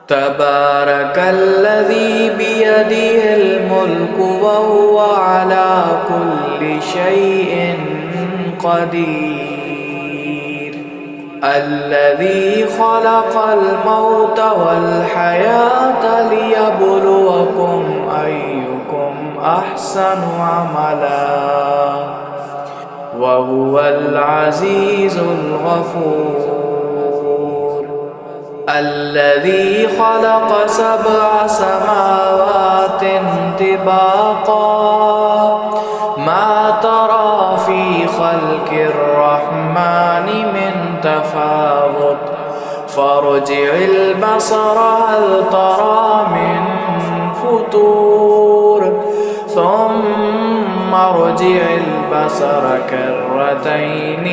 تبارك الذي بيده الملك وهو على كل شيء قدير الذي خلق الموت والحياة ليبلوكم أيكم أحسن عملا وهو العزيز الغفور الذي خلق 7 سماوات طباقا ما ترى في خلق الرحمن من تفاوت فارجع البصر هل ترى من فطور ثم ارجع البصر كرتين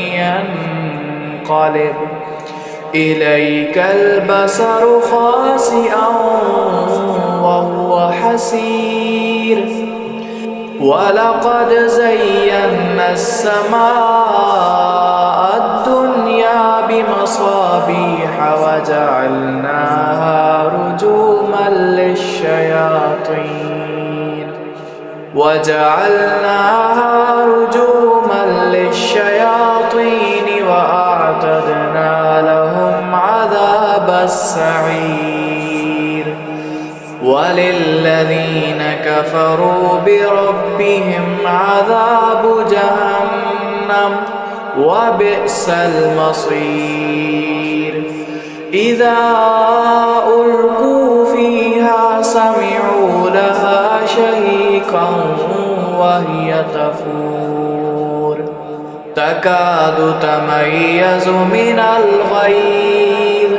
ينقلب إليك البصر خاسئا وهو حسير ولقد زينا السماء الدنيا بمصابيح وجعلناها رجوما للشياطين وأعتدنا لهم عذاب السعير وللذين كفروا بربهم عذاب جهنم وبئس المصير إذا ألقوا فيها سمعوا لها شهيقا وهي تفور تكاد تميز من الغيظ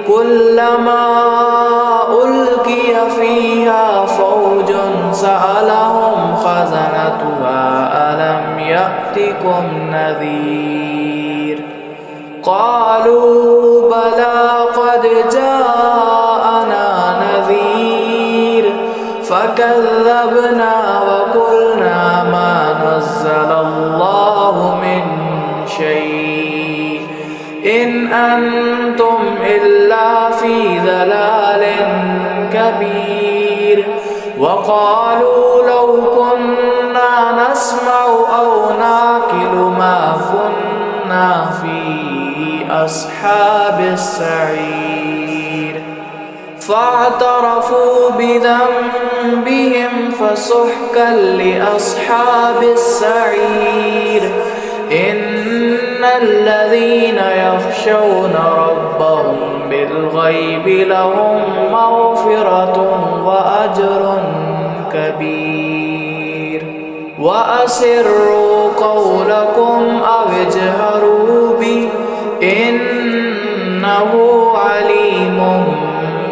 كلما ألقي فيها فوج سألهم خزنتها ألم يأتكم نذير قالوا بلى قد جاءنا نذير فكذبنا وقلنا ما نزل الله من شيء إن أنتم إلا في ضلال كبير وقالوا لو كنا نسمع أو نعقل ما كنا في أصحاب السعير فاعترفوا بذنبهم فسحقا لأصحاب السعير إن الذين يخشون ربهم بالغيب لهم مغفرة وأجر كبير وأسروا قولكم أو اجهروا به إنه عليم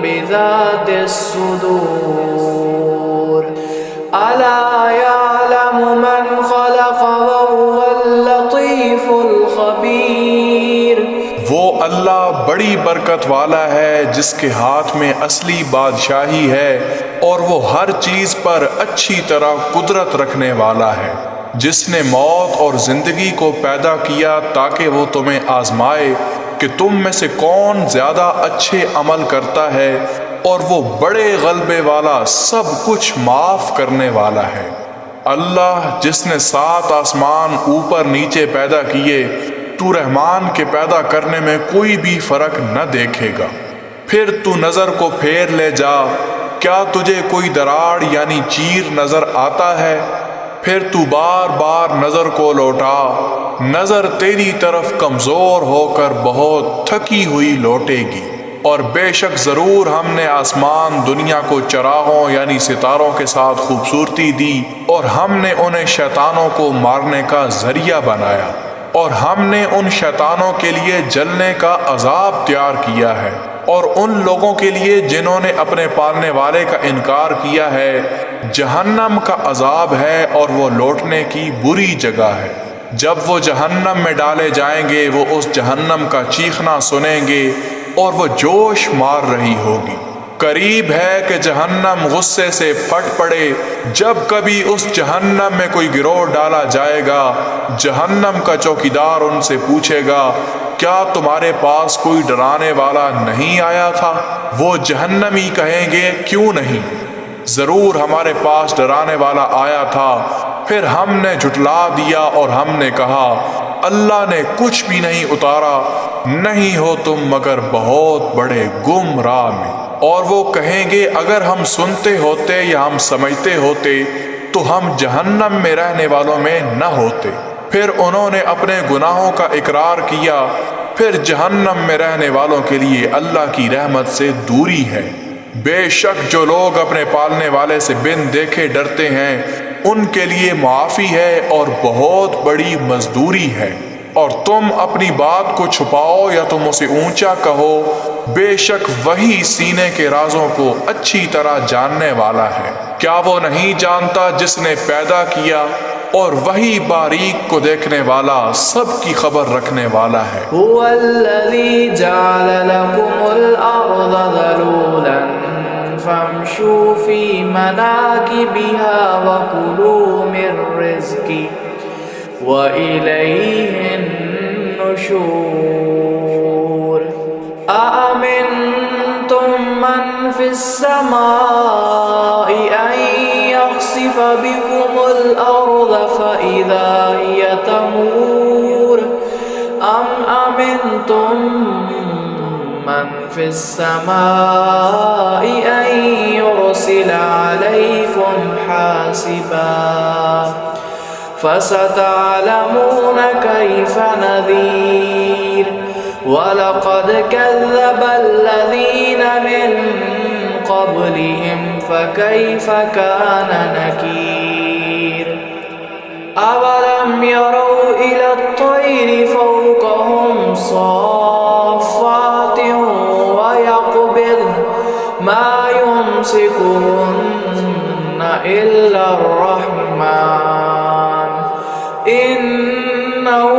بذات الصدور ألا يعلم من خلق وهو اللطيف الخبير وہ اللہ بڑی برکت والا ہے جس کے ہاتھ میں اصلی بادشاہی ہے اور وہ ہر چیز پر اچھی طرح قدرت رکھنے والا ہے جس نے موت اور زندگی کو پیدا کیا تاکہ وہ تمہیں آزمائے کہ تم میں سے کون زیادہ اچھے عمل کرتا ہے اور وہ بڑے غلبے والا سب کچھ معاف کرنے والا ہے اللہ جس نے 7 آسمان اوپر نیچے پیدا کیے تو رحمان کے پیدا کرنے میں کوئی بھی فرق نہ دیکھے گا پھر تو نظر کو پھیر لے جا کیا تجھے کوئی دراڑ یعنی چیر نظر آتا ہے پھر تو بار بار نظر کو لوٹا نظر تیری طرف کمزور ہو کر بہت تھکی ہوئی لوٹے گی اور بے شک ضرور ہم نے آسمان دنیا کو چراغوں یعنی ستاروں کے ساتھ خوبصورتی دی اور ہم نے انہیں شیطانوں کو مارنے کا ذریعہ بنایا اور ہم نے ان شیطانوں کے لیے جلنے کا عذاب تیار کیا ہے اور ان لوگوں کے لیے جنہوں نے اپنے پالنے والے کا انکار کیا ہے جہنم کا عذاب ہے اور وہ لوٹنے کی بری جگہ ہے جب وہ جہنم میں ڈالے جائیں گے وہ اس جہنم کا چیخنا سنیں گے اور وہ جوش مار رہی ہوگی قریب ہے کہ جہنم غصے سے پھٹ پڑے جب کبھی اس جہنم میں کوئی گروہ ڈالا جائے گا جہنم کا چوکیدار ان سے پوچھے گا کیا تمہارے پاس کوئی ڈرانے والا نہیں آیا تھا؟ وہ جہنمی کہیں گے کیوں نہیں، ضرور ہمارے پاس ڈرانے والا آیا تھا، پھر ہم نے جھٹلا دیا اور ہم نے کہا اللہ نے کچھ بھی نہیں اتارا، نہیں ہو تم مگر بہت بڑے گمراہ میں۔ اور وہ کہیں گے اگر ہم سنتے ہوتے یا ہم سمجھتے ہوتے تو ہم جہنم میں رہنے والوں میں نہ ہوتے۔ پھر انہوں نے اپنے گناہوں کا اقرار کیا، پھر جہنم میں رہنے والوں کے لیے اللہ کی رحمت سے دوری ہے۔ بے شک جو لوگ اپنے پالنے والے سے بن دیکھے ڈرتے ہیں ان کے لیے معافی ہے اور بہت بڑی مزدوری ہے۔ اور تم اپنی بات کو چھپاؤ یا تم اسے اونچا کہو، بے شک وہی سینے کے رازوں کو اچھی طرح جاننے والا ہے۔ کیا وہ نہیں جانتا جس نے پیدا کیا، اور وہی باریک کو دیکھنے والا سب کی خبر رکھنے والا ہے۔ هو الذي جعل لكم الأرض ذلولا فامشوا في مناكبها وكلوا من رزقه وإليه النشور أأمنتم من في السماء أن يخسف بكم الأرض فإذا هي تمور أم أمنتم من في السماء أن يرسل عليكم حاسبا فستعلمون كيف نذير ولقد كذب الذين من قبلهم فكيف كان نكير أولم يروا إلى الطير فوقهم صافات ويقبض ما يمسكهن إلا الرحمن إنه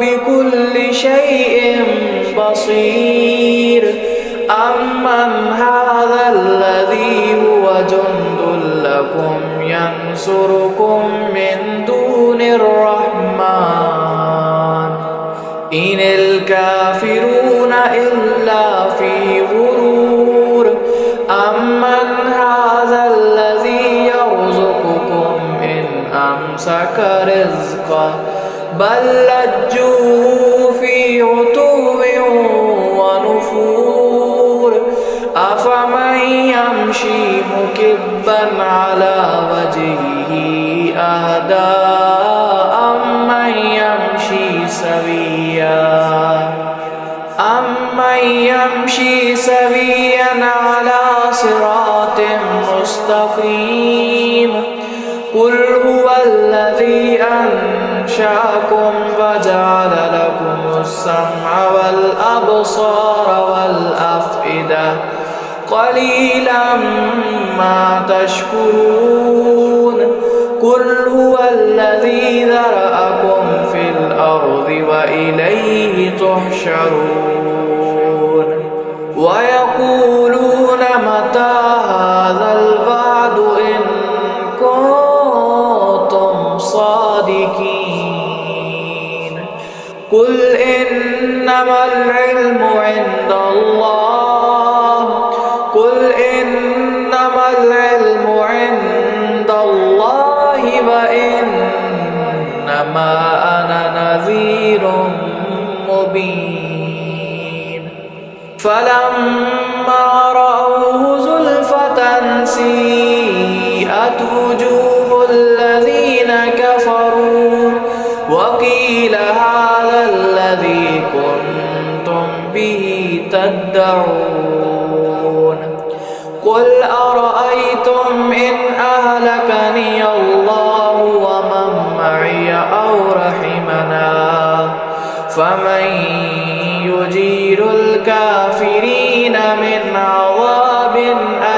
بكل شيء بصير أمن هذا الذي هو جند لكم ينصركم من دون الرحمن إن الكافرون إلا في غرور أمن هذا الذي يرزقكم إن أمسك رزقه بل لجوا في عتو ونفور أفمن يمشي مكبا على وجهه أهدى أمن يمشي سويا على صراط مستقيم قل هو الذي أنشأكم وجعل لكم السمع والأبصار والأفئدة قليلا ما تشكرون قل هو الذي ذرأكم في الأرض وإليه تحشرون ويقولون متى هذا الوعد إن كنتم صادقين قل إنما العلم عند الله قل إنما العلم عند الله وإنما أنا نذير مبين فلما رأوه زلفة سيئت وجوه الذين كفروا وقيل هذا الذي كنتم به تدعون قل أرأيتم إن أهلكني الله ومن معي أو رحمنا فمن يجير الكافرين من عذاب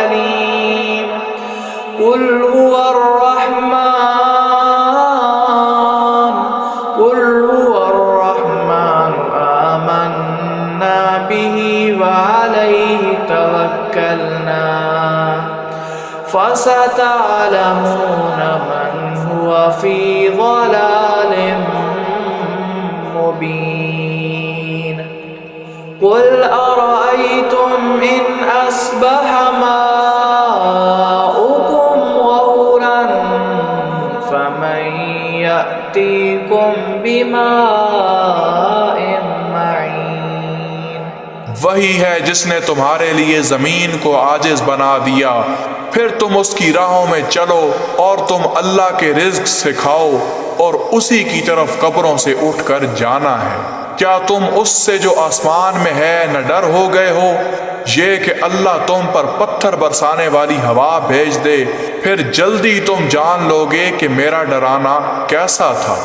أليم قل هو الرحمن آمنا به وعليه توكلنا فستعلمون من هو في ضلال مبين قل أرأيتم إن أصبح ماؤكم غورا فمن يأتيكم بماء معين۔ وہی ہے جس نے تمہارے لیے زمین کو عاجز بنا دیا، پھر تم اس کی راہوں میں چلو اور تم اللہ کے رزق سے کھاؤ اور اسی کی طرف قبروں سے اٹھ کر جانا ہے۔ کیا تم اس سے جو آسمان میں ہے نہ ڈر ہو گئے ہو؟ یہ کہ اللہ تم پر پتھر برسانے والی ہوا بھیج دے، پھر جلدی تم جان لوگے کہ میرا ڈرانا کیسا تھا۔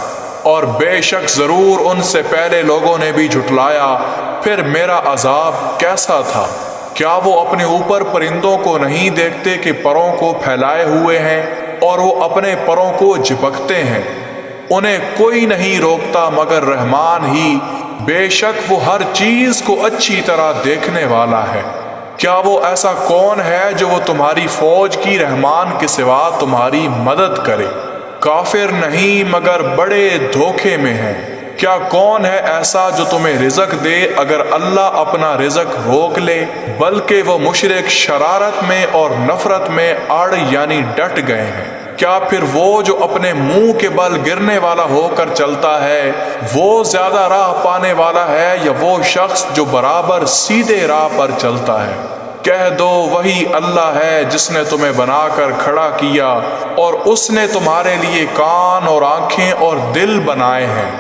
اور بے شک ضرور ان سے پہلے لوگوں نے بھی جھٹلایا، پھر میرا عذاب کیسا تھا۔ کیا وہ اپنے اوپر پرندوں کو نہیں دیکھتے کہ پروں کو پھیلائے ہوئے ہیں اور وہ اپنے پروں کو جھپکتے ہیں؟ انہیں کوئی نہیں روکتا مگر رحمان ہی، بے شک وہ ہر چیز کو اچھی طرح دیکھنے والا ہے۔ کیا وہ ایسا کون ہے جو وہ تمہاری فوج کی رحمان کے سوا تمہاری مدد کرے؟ کافر نہیں مگر بڑے دھوکے میں ہیں۔ کیا کون ہے ایسا جو تمہیں رزق دے اگر اللہ اپنا رزق روک لے؟ بلکہ وہ مشرک شرارت میں اور نفرت میں اڑ یعنی ڈٹ گئے ہیں۔ کیا پھر وہ جو اپنے منہ کے بل گرنے والا ہو کر چلتا ہے وہ زیادہ راہ پانے والا ہے یا وہ شخص جو برابر سیدھے راہ پر چلتا ہے؟ کہہ دو وہی اللہ ہے جس نے تمہیں بنا کر کھڑا کیا اور اس نے تمہارے لیے کان اور آنکھیں اور دل بنائے ہیں،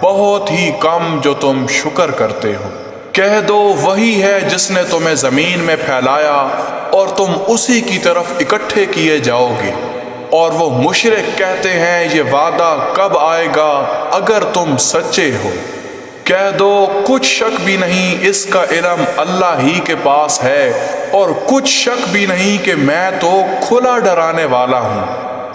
بہت ہی کم جو تم شکر کرتے ہو۔ کہہ دو وہی ہے جس نے تمہیں زمین میں پھیلایا اور تم اسی کی طرف اکٹھے کیے جاؤ گے۔ اور وہ مشرک کہتے ہیں یہ وعدہ کب آئے گا اگر تم سچے ہو؟ کہہ دو کچھ شک بھی نہیں اس کا علم اللہ ہی کے پاس ہے، اور کچھ شک بھی نہیں کہ میں تو کھلا ڈرانے والا ہوں۔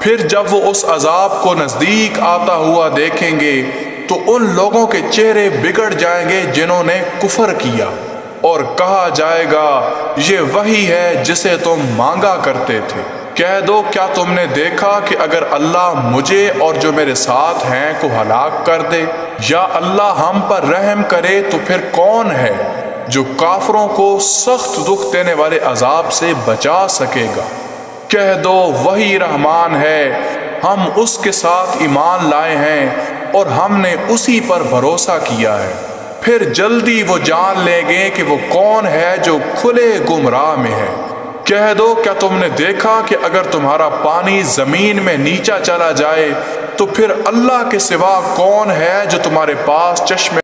پھر جب وہ اس عذاب کو نزدیک آتا ہوا دیکھیں گے تو ان لوگوں کے چہرے بگڑ جائیں گے جنہوں نے کفر کیا، اور کہا جائے گا یہ وہی ہے جسے تم مانگا کرتے تھے۔ کہہ دو کیا تم نے دیکھا کہ اگر اللہ مجھے اور جو میرے ساتھ ہیں کو ہلاک کر دے یا اللہ ہم پر رحم کرے تو پھر کون ہے جو کافروں کو سخت دکھ دینے والے عذاب سے بچا سکے گا؟ کہہ دو وہی رحمان ہے، ہم اس کے ساتھ ایمان لائے ہیں اور ہم نے اسی پر بھروسہ کیا ہے، پھر جلدی وہ جان لیں گے کہ وہ کون ہے جو کھلے گمراہ میں ہے۔ کہہ دو کیا تم نے دیکھا کہ اگر تمہارا پانی زمین میں نیچا چلا جائے تو پھر اللہ کے سوا کون ہے جو تمہارے پاس چشمے